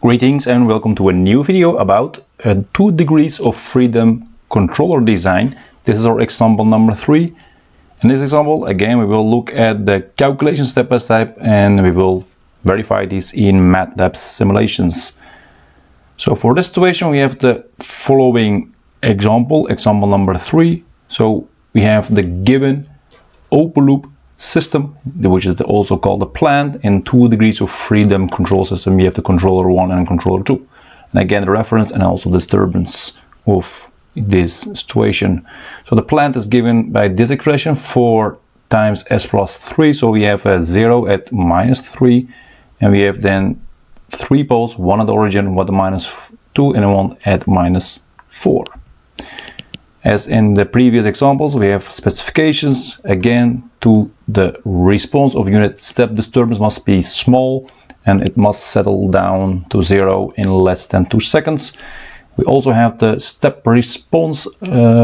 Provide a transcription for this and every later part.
Greetings and welcome to a new video about 2 degrees of freedom controller design. This is our example number 3. In this example, again, we will look at the calculation step by step and we will verify these in MATLAB simulations. So for this situation, we have the following example number 3. So we have the given open loop system, which is also called a plant, and 2 degrees of freedom control system. We have the controller 1 and controller 2, and again the reference and also disturbance of this situation. So the plant is given by this expression 4 times s plus 3, so we have a 0 at -3, and we have then 3 poles, one at the origin, one at -2 and one at -4. As in the previous examples, we have specifications. Again, to the response of unit step disturbance must be small and it must settle down to 0 in less than 2 seconds. We also have the step response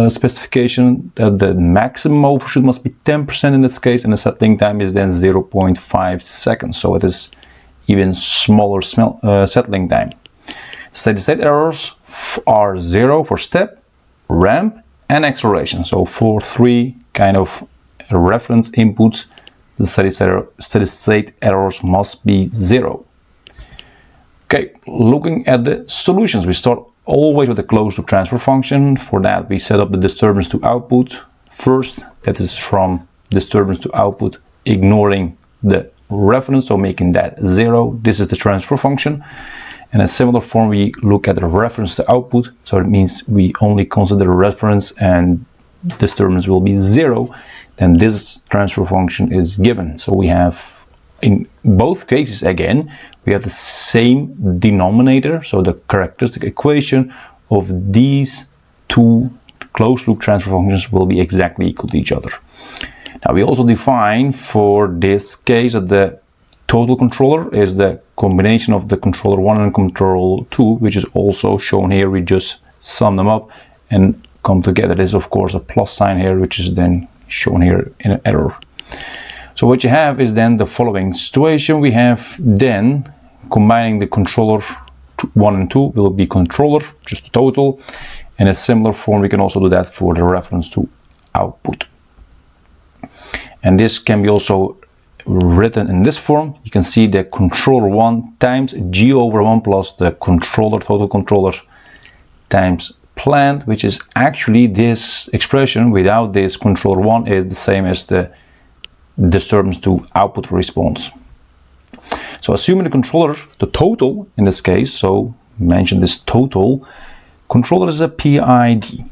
specification that the maximum overshoot must be 10% in this case, and the settling time is then 0.5 seconds, so it is even smaller settling time. Steady state errors are 0 for step, ramp and acceleration. So for 3 kind of reference inputs, the steady state errors must be 0. Okay, looking at the solutions, we start always with a closed loop transfer function. For that, we set up the disturbance to output first. That is from disturbance to output, ignoring the reference, so making that 0. This is the transfer function. In a similar form, we look at the reference to output, so it means we only consider reference and disturbance will be 0. Then this transfer function is given. So we have, in both cases again, we have the same denominator, so the characteristic equation of these 2 closed loop transfer functions will be exactly equal to each other. Now we also define for this case that the total controller is the combination of the controller 1 and controller 2, which is also shown here. We just sum them up and come together. There's of course a plus sign here, which is then shown here in an error. So what you have is then the following situation. We have then combining the controller 1 and 2 will be controller, just the total. In a similar form, we can also do that for the reference to output. And this can be also written in this form. You can see the controller 1 times g over 1 plus the controller, total controller, times plant, which is actually this expression without this controller 1 is the same as the disturbance to output response. So assuming the controller, the total in this case, so mention this total, controller is a PID.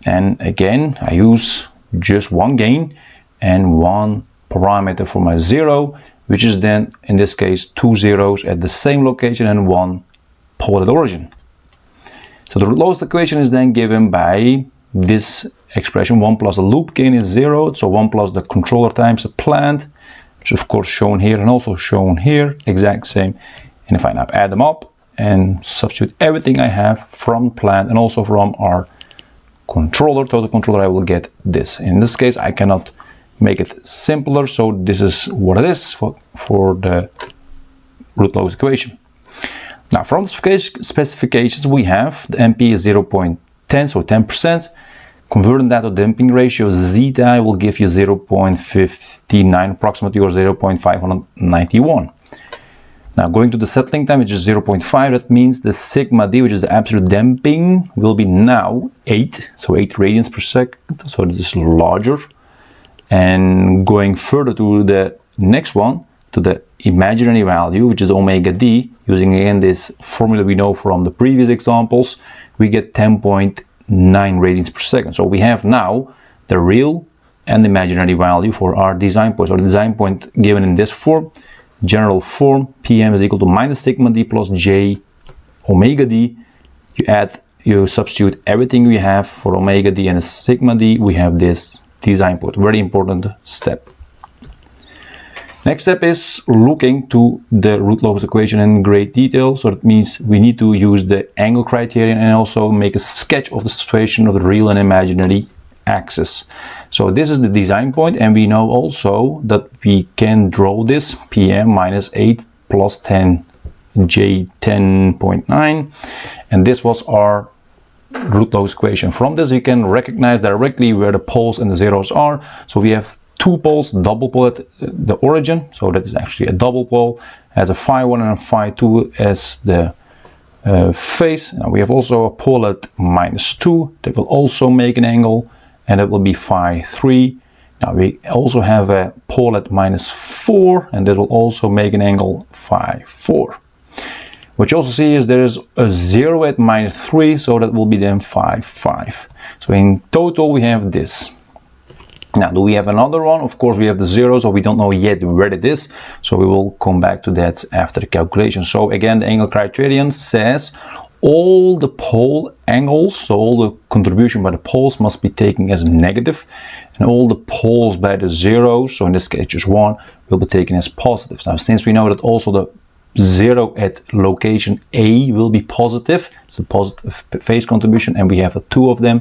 And again, I use just one gain and one parameter for my 0, which is then in this case 2 zeros at the same location and 1 pole at origin. So the lowest equation is then given by this expression. 1 plus the loop gain is 0, so 1 plus the controller times the plant, which is of course shown here and also shown here, exact same. And if I now add them up and substitute everything I have from plant and also from our controller, total controller, I will get this. In this case, I cannot make it simpler, so this is what it is for the root lowest equation. Now from the specifications, we have the MP is 0.10, so 10%. Converting that to damping ratio, zeta will give you 0.59 approximately, or 0.591. Now going to the settling time, which is 0.5, that means the sigma d, which is the absolute damping, will be now 8, so 8 radians per second, so this is larger. And going further to the next one, to the imaginary value, which is omega d, using again this formula we know from the previous examples, we get 10.9 radians per second. So we have now the real and imaginary value for our design point. So the design point given in this form, general form, Pm is equal to minus sigma d plus j omega d. You substitute everything we have for omega d and sigma d, we have this design point. Very important step. Next step is looking to the root lowest equation in great detail. So that means we need to use the angle criterion and also make a sketch of the situation of the real and imaginary axis. So this is the design point, and we know also that we can draw this Pm minus 8 plus 10 J10.9, and this was our root locus equation. From this you can recognize directly where the poles and the zeros are. So we have two poles, double pole at the origin, so that is actually a double pole, has a phi1 and a phi2 as the face. Now we have also a pole at -2 that will also make an angle, and that will be phi3. Now we also have a pole at -4, and that will also make an angle phi4. What you also see is there is a 0 at -3, so that will be then phi5. So in total we have this. Now, do we have another one? Of course we have the 0, so we don't know yet where it is, so we will come back to that after the calculation. So again, the angle criterion says all the pole angles, so all the contribution by the poles must be taken as negative, and all the poles by the zeros, so in this case just 1, will be taken as positives. Now, since we know that also the 0 at location A will be positive, it's a positive phase contribution, and we have 2 of them,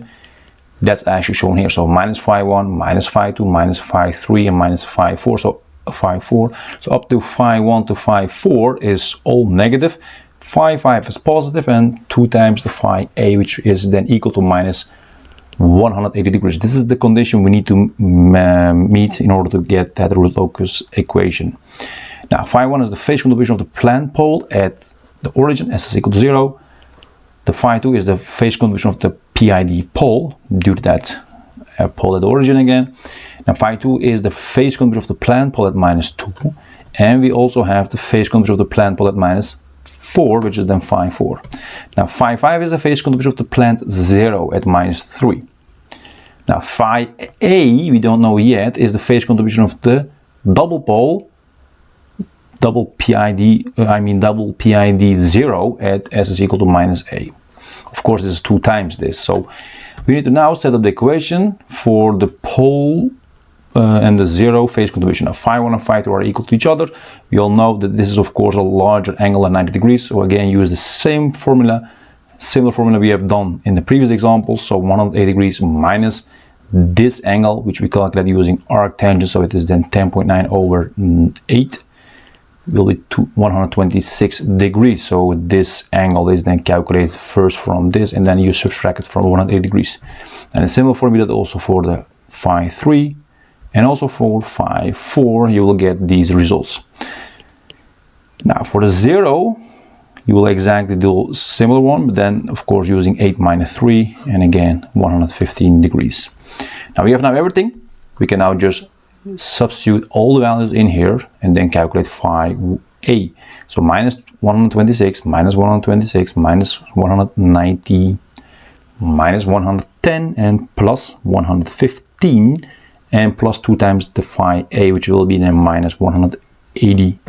that's actually shown here. So minus phi1, minus phi2, minus phi3, and minus phi4. So phi4. So up to phi1 to phi4 is all negative. Phi5 is positive, and 2 times the phi a, which is then equal to minus 180 degrees. This is the condition we need to meet in order to get that root locus equation. Now, phi1 is the phase contribution of the plant pole at the origin, s is equal to 0. The phi2 is the phase contribution of the PID pole, due to that pole at the origin again. Now, phi2 is the phase contribution of the plant pole at -2. And we also have the phase contribution of the plant pole at -4, which is then phi4. Now, phi5 is the phase contribution of the plant 0 at -3. Now, phi a, we don't know yet, is the phase contribution of the double pole, double PID 0 at s is equal to -a. Of course, this is 2 times this. So we need to now set up the equation for the pole and the 0 phase contribution. Now, phi1 and phi2 are equal to each other. We all know that this is of course a larger angle at 90 degrees. So again, use the same formula, similar formula we have done in the previous example. So 180 degrees minus this angle, which we calculate using arctangent. So it is then 10.9 over 8. Will be 126 degrees. So this angle is then calculated first from this, and then you subtract it from 180 degrees. And a similar formula also for the phi3 and also for phi4, you will get these results. Now for the 0, you will exactly do a similar one, but then of course using 8 minus 3, and again 115 degrees. Now we have now everything. We can now just substitute all the values in here and then calculate phi a. So minus 126, minus 126, minus 190, minus 110, and plus 115, and plus 2 times the phi a, which will be then minus 180.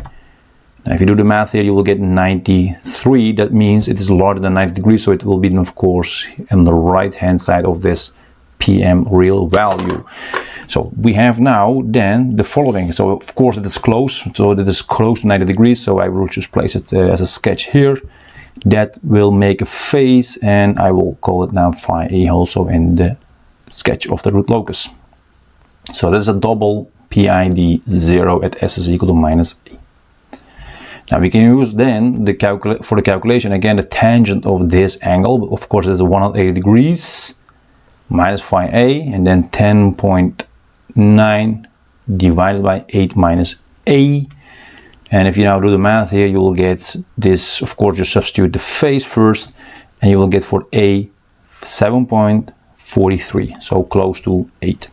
Now if you do the math here, you will get 93. That means it is larger than 90 degrees, so it will be, of course, on the right hand side of this PM real value. So we have now then the following. So of course it is close, so it is close to 90 degrees, so I will just place it as a sketch here. That will make a face, and I will call it now phi a also in the sketch of the root locus. So that is a double PID 0 at s is equal to minus a. Now we can use then for the calculation again the tangent of this angle. Of course it is 180 degrees minus phi a, and then 10.9 divided by 8 minus a. And if you now do the math here, you will get this. Of course, just substitute the phase first, and you will get for a 7.43, so close to 8.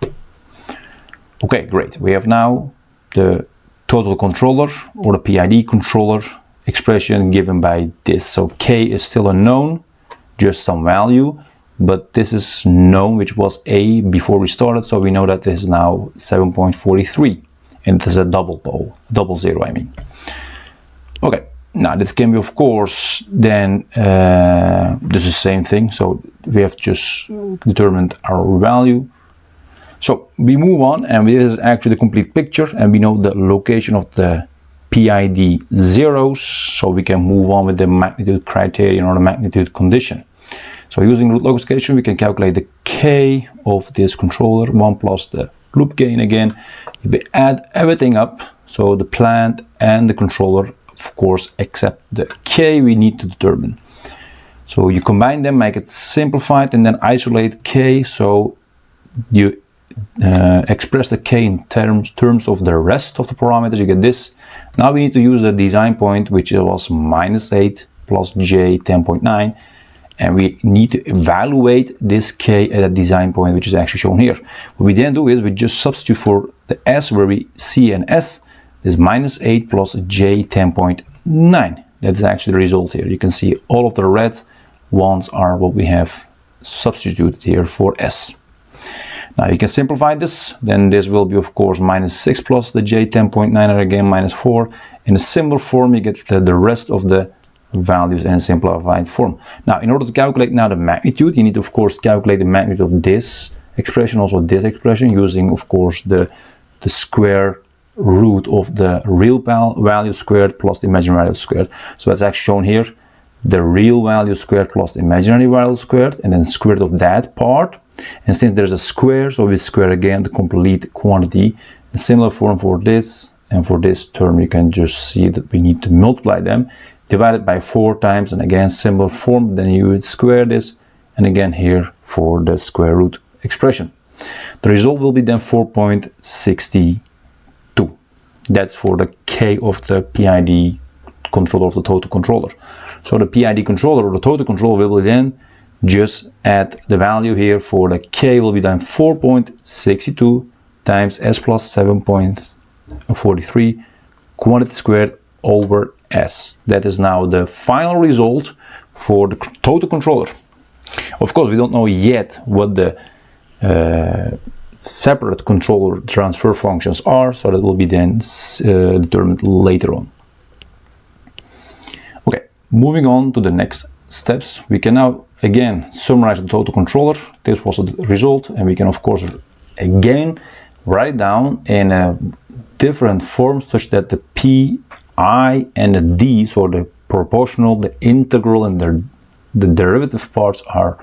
Okay, great. We have now the total controller, or the PID controller expression given by this. So k is still unknown, just some value. But this is known, which was a before we started, so we know that this is now 7.43, and this is a double pole, double 0 I mean. Okay, now this can be of course then this is the same thing, so we have just determined our value. So we move on, and this is actually the complete picture, and we know the location of the PID zeros, so we can move on with the magnitude criterion or the magnitude condition. So using root locus equation, we can calculate the k of this controller, 1 plus the loop gain again. We add everything up, so the plant and the controller of course, except the k we need to determine. So you combine them, make it simplified, and then isolate k. So you express the k in terms of the rest of the parameters. You get this. Now we need to use the design point, which was -8 plus j 10.9. And we need to evaluate this k at a design point, which is actually shown here. What we then do is we just substitute for the s where we see an s, this -8 plus j 10.9. That is actually the result here. You can see all of the red ones are what we have substituted here for s. Now you can simplify this, then this will be of course -6 plus the j 10.9, and again -4. In a similar form you get the rest of the values in a simplified form. Now in order to calculate now the magnitude, you need to of course calculate the magnitude of this expression, also this expression, using of course the square root of the real value squared plus the imaginary value squared. So that's actually shown here, the real value squared plus the imaginary value squared, and then square root of that part. And since there's a square, so we square again the complete quantity. A similar form for this, and for this term you can just see that we need to multiply them, divide it by 4 times, and again similar form, then you would square this, and again here for the square root expression. The result will be then 4.62. That's for the k of the PID controller, of the total controller. So the PID controller or the total controller will be then just add the value here for the k will be then 4.62 times s plus 7.43 quantity squared over s. That is now the final result for the total controller. Of course, we don't know yet what the separate controller transfer functions are, so that will be then determined later on. Okay, moving on to the next steps. We can now again summarize the total controller. This was the result, and we can of course again write it down in a different form such that the p, I, and the d, so the proportional, the integral, and the derivative parts are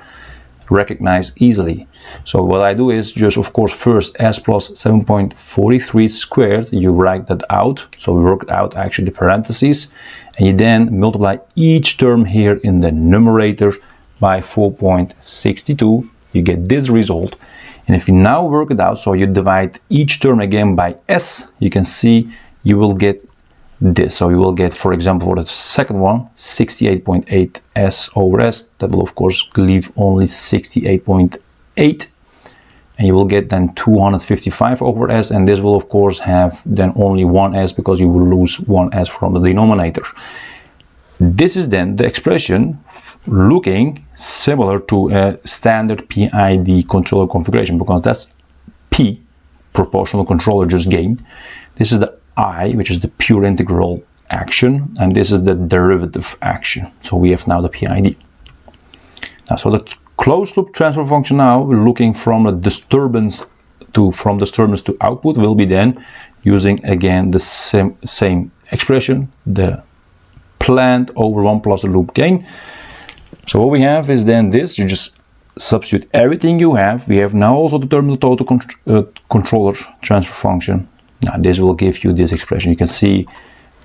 recognized easily. So what I do is just of course first s plus 7.43 squared, you write that out, so we work out actually the parentheses, and you then multiply each term here in the numerator by 4.62, you get this result. And if you now work it out, so you divide each term again by s, you can see you will get this. So you will get, for example, for the second one, 68.8 s over s. That will of course leave only 68.8, and you will get then 255 over s, and this will of course have then only one s because you will lose one s from the denominator. This is then the expression looking similar to a standard PID controller configuration, because that's P, proportional controller just gain. This is the I, which is the pure integral action, and this is the derivative action. So we have now the PID. Now, so the closed loop transfer function now, looking from a disturbance to output, will be then using again the same expression, the planned over 1 plus the loop gain. So what we have is then this, you just substitute everything you have. We have now also determined the total controller transfer function. Now this will give you this expression. You can see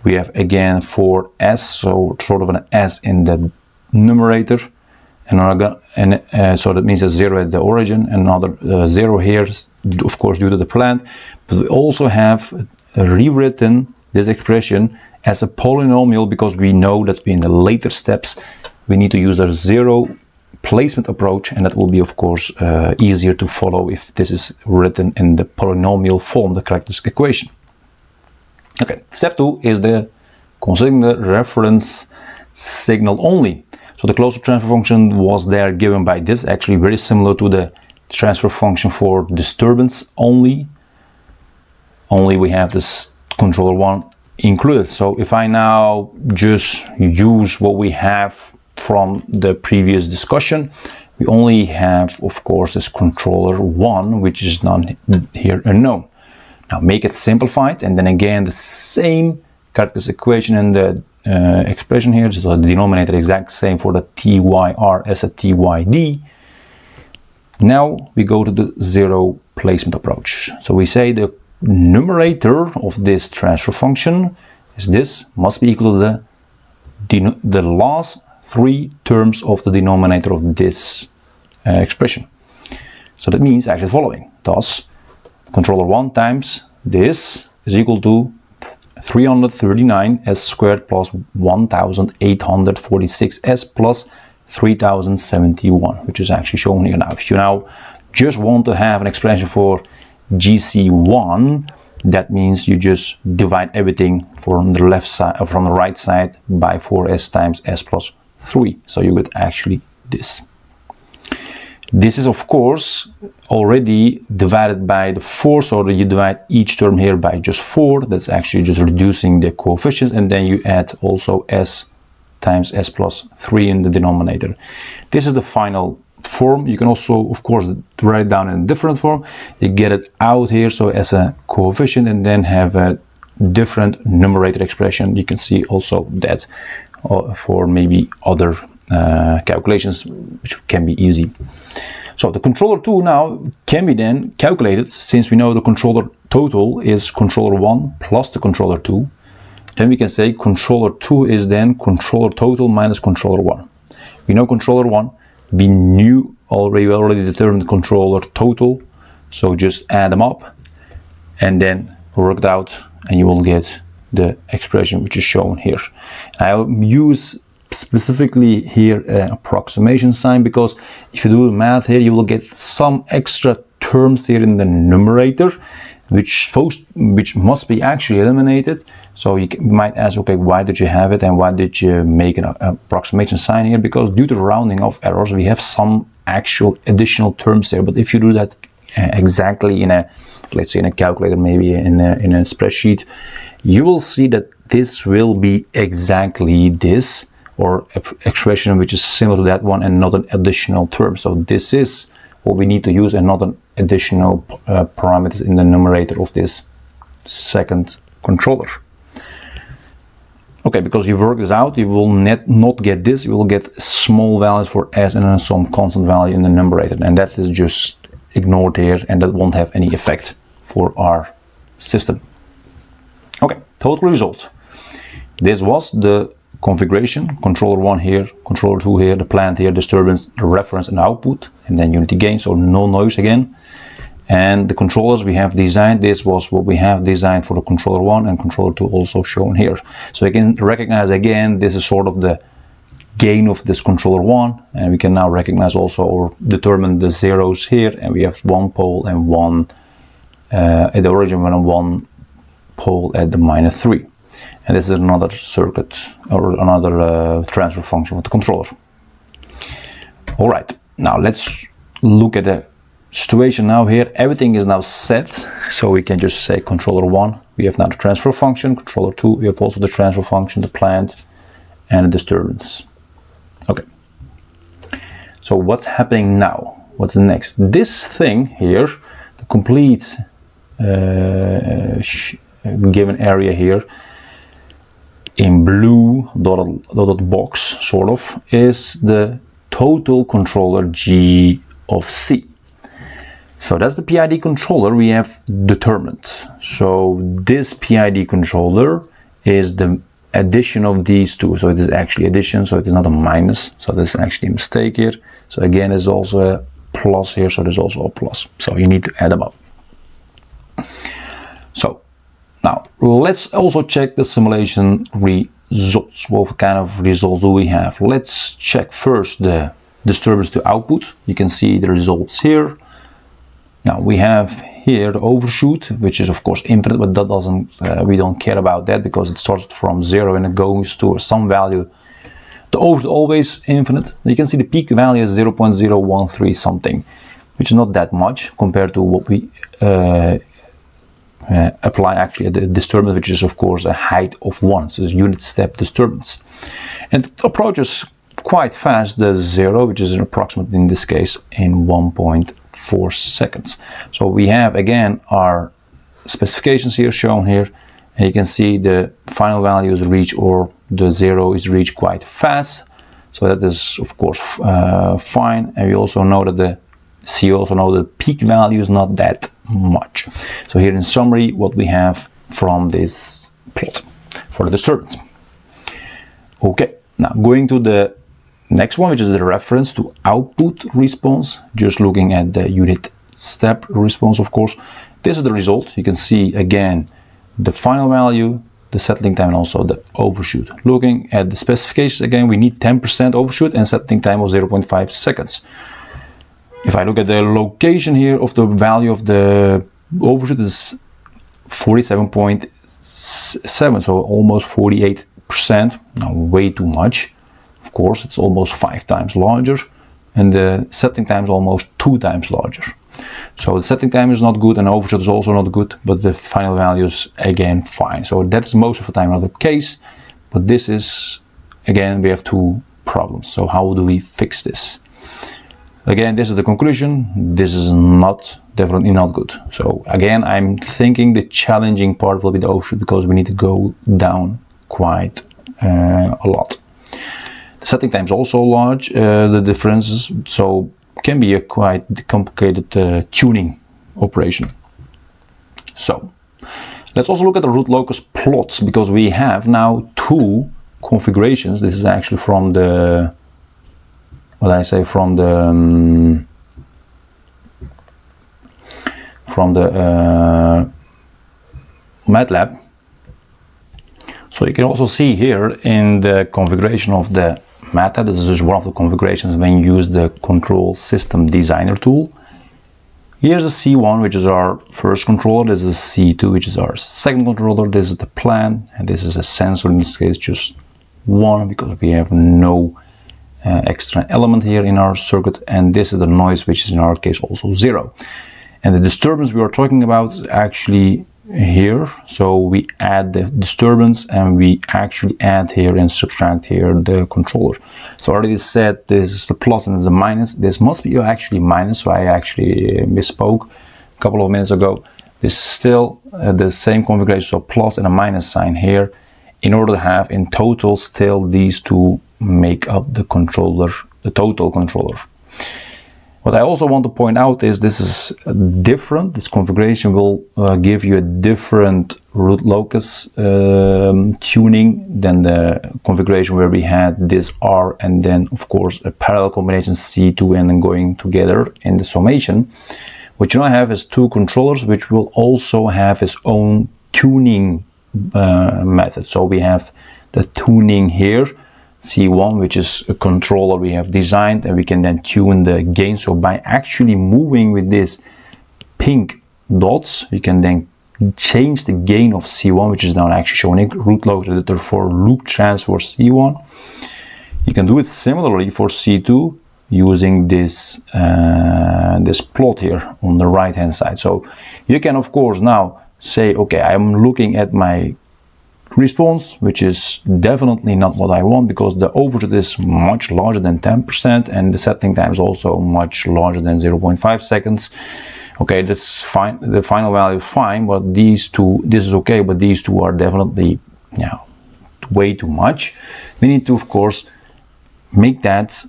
we have again 4s, so sort of an s in the numerator, and so that means a 0 at the origin, and another 0 here, of course due to the plant. But we also have rewritten this expression as a polynomial, because we know that in the later steps we need to use a 0 placement approach, and that will be of course easier to follow if this is written in the polynomial form, the characteristic equation. Okay, step 2 is considering the reference signal only. So the closed transfer function was there given by this, actually very similar to the transfer function for disturbance only we have this controller 1 included. So if I now just use what we have from the previous discussion, we only have of course this controller 1, which is not here unknown. Now make it simplified, and then again the same characteristic equation in the expression here, so the denominator exact same for the tyr as a tyd. Now we go to the 0 placement approach. So we say the numerator of this transfer function is this must be equal to the last three terms of the denominator of this expression. So that means actually the following. Thus, controller 1 times this is equal to 339s squared plus 1846s plus 3071, which is actually shown here now. If you now just want to have an expression for GC1, that means you just divide everything from the left side or from the right side by 4s times s plus 3. So you get actually this. This is of course already divided by the 4, so you divide each term here by just 4. That's actually just reducing the coefficients, and then you add also s times s plus 3 in the denominator. This is the final form. You can also of course write it down in a different form. You get it out here so as a coefficient, and then have a different numerator expression. You can see also that for maybe other calculations, which can be easy. So the controller 2 now can be then calculated, since we know the controller total is controller 1 plus the controller 2. Then we can say controller 2 is then controller total minus controller 1. We know controller 1, we already determined controller total, so just add them up and then work it out, and you will get the expression which is shown here. I'll use specifically here an approximation sign, because if you do math here, you will get some extra terms here in the numerator, which must be actually eliminated. So you might ask, okay, why did you have it and why did you make an approximation sign here? Because due to rounding off errors, we have some actual additional terms here. But if you do that exactly in a, let's say in a calculator, maybe in a spreadsheet, you will see that this will be exactly this, or expression which is similar to that one and not an additional term. So this is what we need to use, and not an additional parameters in the numerator of this second controller. Okay, because you work this out, you will not get this. You will get small values for s and then some constant value in the numerator, and that is just ignored here, and that won't have any effect for our system. Okay, total result. This was the configuration, controller 1 here, controller 2 here, the plant here, disturbance, the reference and output, and then unity gain, so no noise again. And the controllers we have designed, this was what we have designed for the controller 1 and controller 2 also shown here. So you can recognize again, this is sort of the gain of this controller 1, and we can now recognize also or determine the zeros here, and we have one pole and one at the origin and one pole at the -3. And this is another circuit or another transfer function of the controller. All right, now let's look at the situation now here. Everything is now set, so we can just say controller 1, we have now the transfer function, controller 2, we have also the transfer function, the plant, and the disturbance. Okay, so what's happening now? What's the next? This thing here, the complete given area here, in blue dotted box, sort of, is the total controller G of C. So that's the PID controller we have determined. So this PID controller is the addition of these two. So it is actually addition, so it is not a minus. So there's actually a mistake here. So again, there's also a plus here, so there's also a plus. So you need to add them up. So now let's also check the simulation results. What kind of results do we have? Let's check first the disturbance to output. You can see the results here. Now we have here the overshoot, which is of course infinite, but that doesn't, we don't care about that because it starts from 0 and it goes to some value. The overshoot always infinite. You can see the peak value is 0.013 something, which is not that much compared to what we apply actually at the disturbance, which is of course a height of 1, so it's unit step disturbance. And it approaches quite fast the 0, which is an approximate in this case in 1.4 seconds. So we have again our specifications here shown here, and you can see the final value is reached, or the 0 is reached quite fast. So that is of course fine, and we also know that the peak value is not that much. So here in summary what we have from this plot. for the disturbance. Okay, now going to the next one, which is the reference to output response, just looking at the unit step response, of course. This is the result. You can see again the final value, the settling time, and also the overshoot. Looking at the specifications again, we need 10% overshoot and settling time of 0.5 seconds. If I look at the location here of the value of the overshoot, is 47.7, so almost 48%. Now way too much. Of course, it's almost 5 times larger, and the settling time is almost 2 times larger. So the settling time is not good, and overshoot is also not good, but the final value is again fine. So that's most of the time not the case, but this is, again, we have 2 problems. So how do we fix this? Again, this is the conclusion. This is definitely not good. So again, I'm thinking the challenging part will be the overshoot, because we need to go down quite a lot. The settling time is also large, the differences, so can be a quite complicated tuning operation. So let's also look at the root locus plots, because we have now 2 configurations. This is actually from the, MATLAB. So you can also see here in the configuration of the MATLAB, this is just one of the configurations when you use the control system designer tool. Here's a C1, which is our first controller. This is a C2, which is our second controller. This is the plan, and this is a sensor, in this case just 1, because we have no extra element here in our circuit, and this is the noise, which is in our case also 0. And the disturbance we are talking about is actually here. So we add the disturbance, and we actually add here and subtract here the controller. So I already said this is the plus and this is the minus. This must be actually minus, so I actually misspoke a couple of minutes ago. This is still the same configuration, so plus and a minus sign here, in order to have in total still these 2 make up the controller, the total controller. What I also want to point out is this is different. This configuration will give you a different root locus tuning than the configuration where we had this R and then of course a parallel combination C2 and then going together in the summation. What you now have is 2 controllers which will also have its own tuning method. So we have the tuning here, C1, which is a controller we have designed, and we can then tune the gain. So by actually moving with this pink dots, we can then change the gain of C1, which is now actually showing root locus editor for loop transfer C1. You can do it similarly for C2 using this this plot here on the right hand side. So you can of course now say, okay, I'm looking at my response, which is definitely not what I want, because the overshoot is much larger than 10% and the settling time is also much larger than 0.5 seconds. Okay, that's fine, the final value is fine, but these 2, this is okay, but these 2 are definitely way too much. We need to of course make that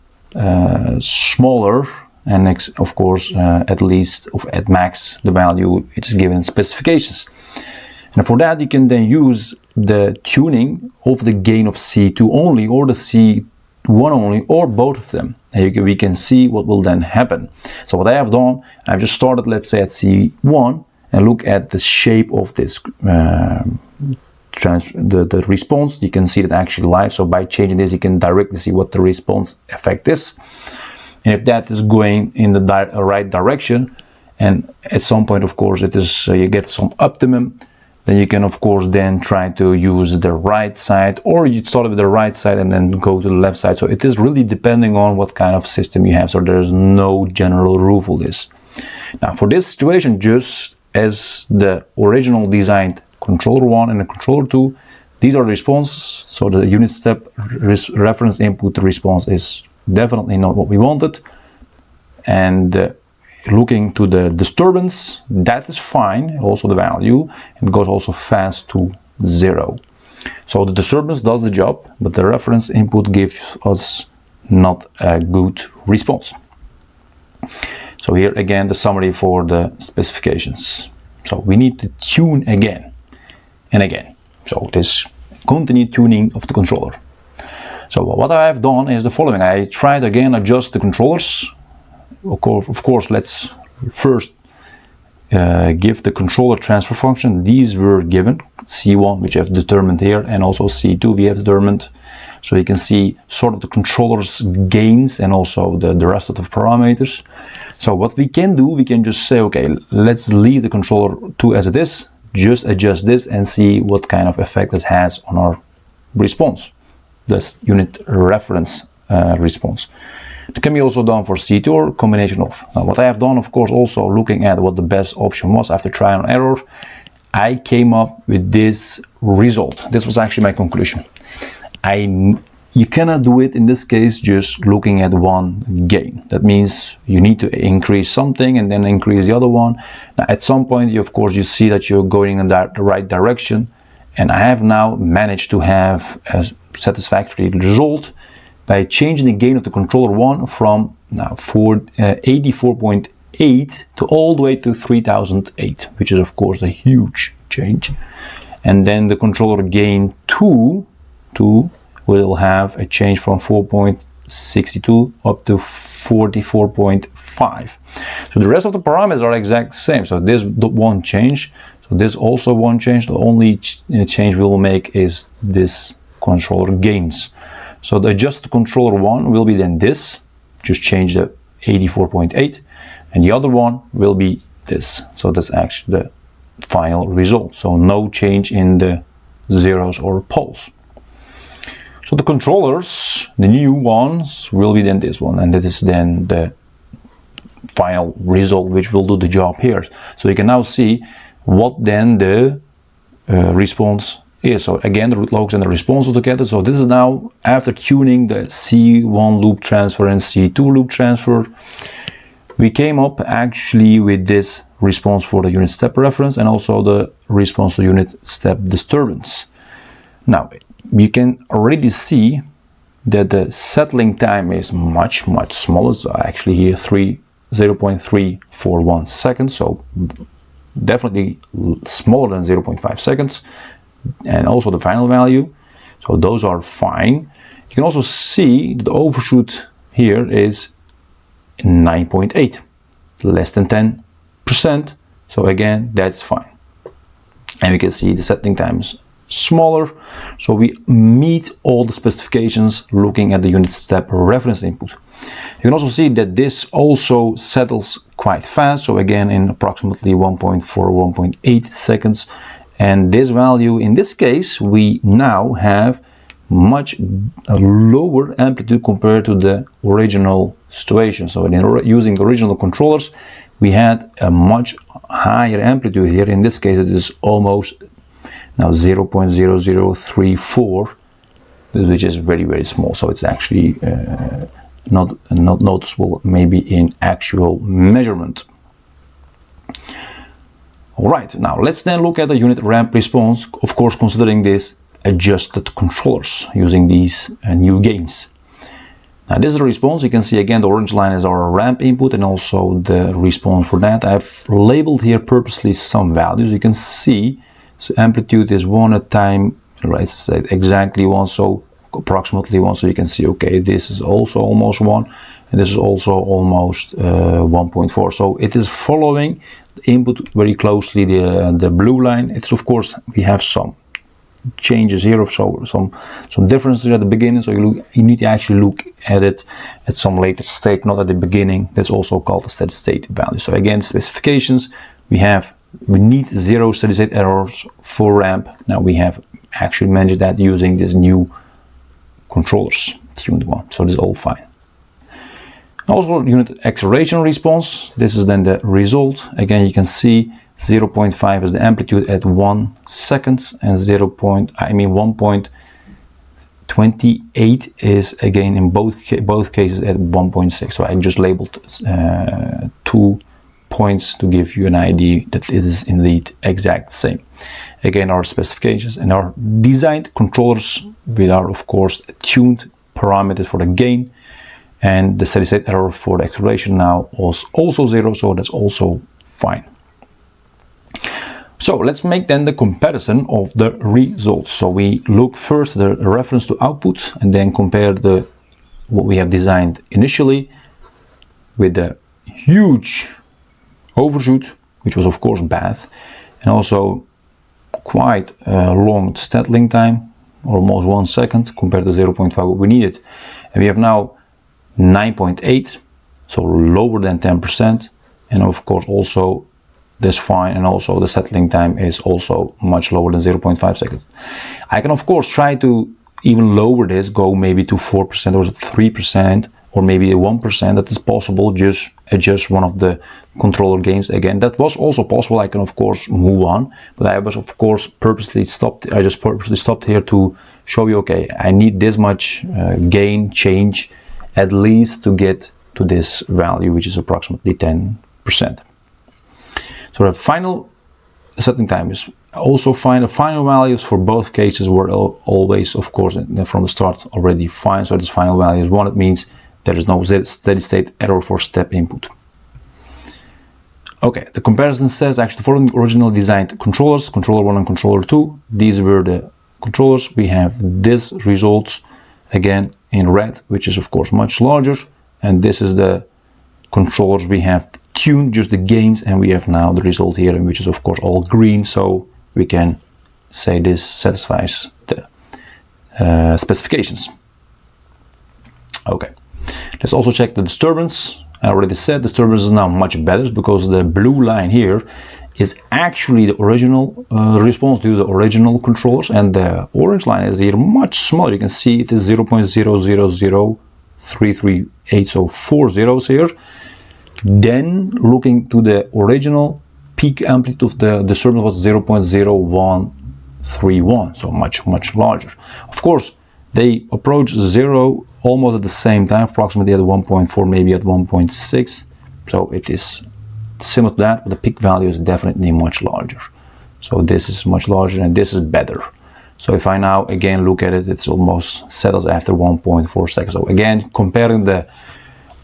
smaller, and of course at least at max the value it is given in specifications. And for that you can then use the tuning of the gain of C2 only, or the C1 only, or both of them. And we can see what will then happen. So what I have done, I've just started, let's say, at C1 and look at the shape of this the response. You can see that actually live. So by changing this, you can directly see what the response effect is. And if that is going in the right direction, and at some point, of course, it is you get some optimum, then you can of course then try to use the right side, or you start with the right side and then go to the left side. So it is really depending on what kind of system you have. So there's no general rule for this. Now for this situation, just as the original designed controller 1 and the controller 2, these are the responses. So the unit step reference input response is definitely not what we wanted. And looking to the disturbance, that is fine, also the value, it goes also fast to 0. So the disturbance does the job, but the reference input gives us not a good response. So here again the summary for the specifications. So we need to tune again and again. So this continue tuning of the controller. So what I have done is the following. I tried again adjust the controllers. Of course, let's first give the controller transfer function. These were given, C1 which I have determined here, and also C2 we have determined. So you can see sort of the controller's gains and also the rest of the parameters. So what we can do, we can just say, okay, let's leave the controller 2 as it is, just adjust this and see what kind of effect this has on our response, this unit reference response. It can be also done for C2 or combination of. Now what I have done, of course, also looking at what the best option was after trial and error, I came up with this result. This was actually my conclusion. You cannot do it in this case just looking at one gain. That means you need to increase something and then increase the other one. Now at some point, of course, you see that you're going in the right direction, and I have now managed to have a satisfactory result by changing the gain of the controller 1 from now 84.8 to all the way to 3008, which is of course a huge change. And then the controller gain 2 will have a change from 4.62 up to 44.5. So the rest of the parameters are exact same. So this won't change. So this also won't change. The only change we will make is this controller gains. So the adjusted controller 1 will be then this, just change the 84.8, and the other one will be this. So that's actually the final result. So no change in the zeros or poles. So the controllers, the new ones, will be then this one, and that is then the final result which will do the job here. So you can now see what then the response is. So again, the root locus and the response are together. So this is now after tuning the C1 loop transfer and C2 loop transfer, we came up actually with this response for the unit step reference and also the response to unit step disturbance. Now you can already see that the settling time is much smaller. So actually here 0.341 seconds, so definitely smaller than 0.5 seconds. And also the final value, so those are fine. You can also see the overshoot here is 9.8, less than 10%. So again, that's fine. And we can see the settling time is smaller, so we meet all the specifications looking at the unit step reference input. You can also see that this also settles quite fast, so again in approximately 1.8 seconds. And this value, in this case, we now have much lower amplitude compared to the original situation. So using the original controllers, we had a much higher amplitude here. In this case, it is almost now 0.0034, which is very small. So it's actually not noticeable, maybe in actual measurement. Alright, now let's then look at the unit ramp response, of course considering this adjusted controllers using these new gains. Now this is the response. You can see again the orange line is our ramp input and also the response for that. I've labeled here purposely some values. You can see so amplitude is 1 at time, right, exactly 1, so approximately 1. So you can see, okay, this is also almost 1 and this is also almost 1.4. So it is following the input very closely, the blue line. It's of course we have some changes here of some differences at the beginning, so you need to actually look at it at some later state, not at the beginning. That's also called the steady state value. So again, specifications, we need 0 steady state errors for ramp. Now we have actually managed that using this new controllers tuned one, so this is all fine. Also unit acceleration response, this is then the result. Again, you can see 0.5 is the amplitude at 1 second and 1.28 is again in both cases at 1.6. So I just labeled 2 points to give you an idea that it is indeed exact same. Again, our specifications and our designed controllers with our of course tuned parameters for the gain, and the steady state error for the acceleration now was also 0, so that's also fine. So let's make then the comparison of the results. So we look first at the reference to output and then compare what we have designed initially with the huge overshoot, which was of course bad, and also quite a long settling time, almost 1 second compared to 0.5 what we needed. And we have now 9.8, so lower than 10%, and of course also that's fine, and also the settling time is also much lower than 0.5 seconds. I can of course try to even lower this, go maybe to 4% or 3% or maybe 1%. That is possible, just adjust one of the controller gains again. That was also possible. I can of course move on, but I was of course purposely stopped. I just purposely stopped here to show you, okay, I need this much gain change at least to get to this value, which is approximately 10%. So the final settling time is also fine. The final values for both cases were always, of course, from the start already fine. So this final value is 1. It means there is no steady state error for step input. Okay, the comparison says actually the following original designed controllers, controller 1 and controller 2. These were the controllers. We have this results again in red, which is of course much larger. And this is the controllers we have tuned, just the gains, and we have now the result here, which is of course all green. So we can say this satisfies the specifications. Okay, let's also check the disturbance. I already said disturbance is now much better because the blue line here is actually the original response to the original controllers, and the orange line is here much smaller. You can see it is 0.000338, so 4 zeros here. Then looking to the original peak amplitude of the disturbance was 0.0131, so much larger. Of course, they approach 0 almost at the same time, approximately at 1.4, maybe at 1.6. So it is similar to that, but the peak value is definitely much larger. So this is much larger and this is better. So if I now again look at it, it's almost settles after 1.4 seconds. So again, comparing the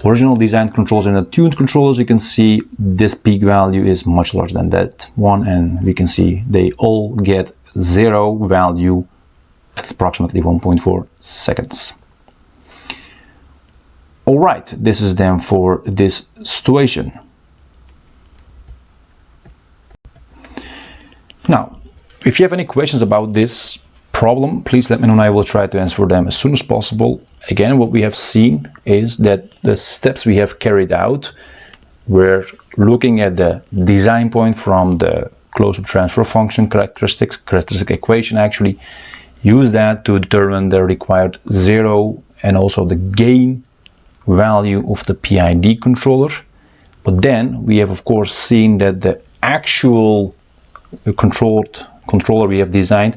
original designed controls and the tuned controllers, you can see this peak value is much larger than that one, and we can see they all get 0 value at approximately 1.4 seconds. All right, this is then for this situation. Now, if you have any questions about this problem, please let me know and I will try to answer them as soon as possible. Again, what we have seen is that the steps we have carried out, we're looking at the design point from the closed-loop transfer function characteristic equation, actually use that to determine the required 0 and also the gain value of the PID controller. But then we have of course seen that the actual controller we have designed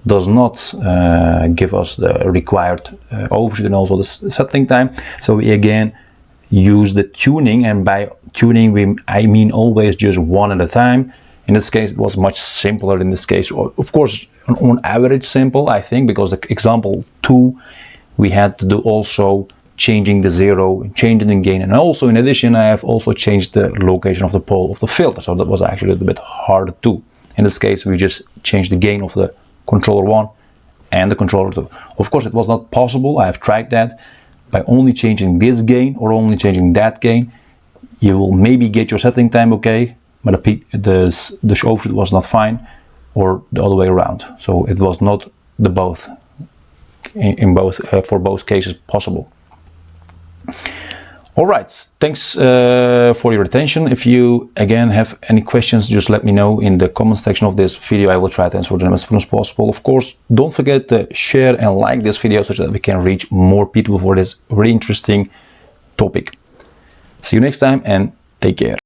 does not give us the required overshoot and also the settling time. So we again use the tuning, and by tuning I mean always just one at a time. In this case it was much simpler in this case, of course on average simple, I think, because the example 2 we had to do also changing the 0, changing the gain, and also in addition I have also changed the location of the pole of the filter, so that was actually a little bit harder too. In this case we just changed the gain of the controller 1 and the controller 2. Of course it was not possible, I have tried that, by only changing this gain or only changing that gain you will maybe get your settling time okay, but the overshoot was not fine, or the other way around. So it was not the both for both cases possible. All right, thanks for your attention. If you again have any questions, just let me know in the comment section of this video. I will try to answer them as soon as possible. Of course, don't forget to share and like this video so that we can reach more people for this very interesting topic. See you next time and take care.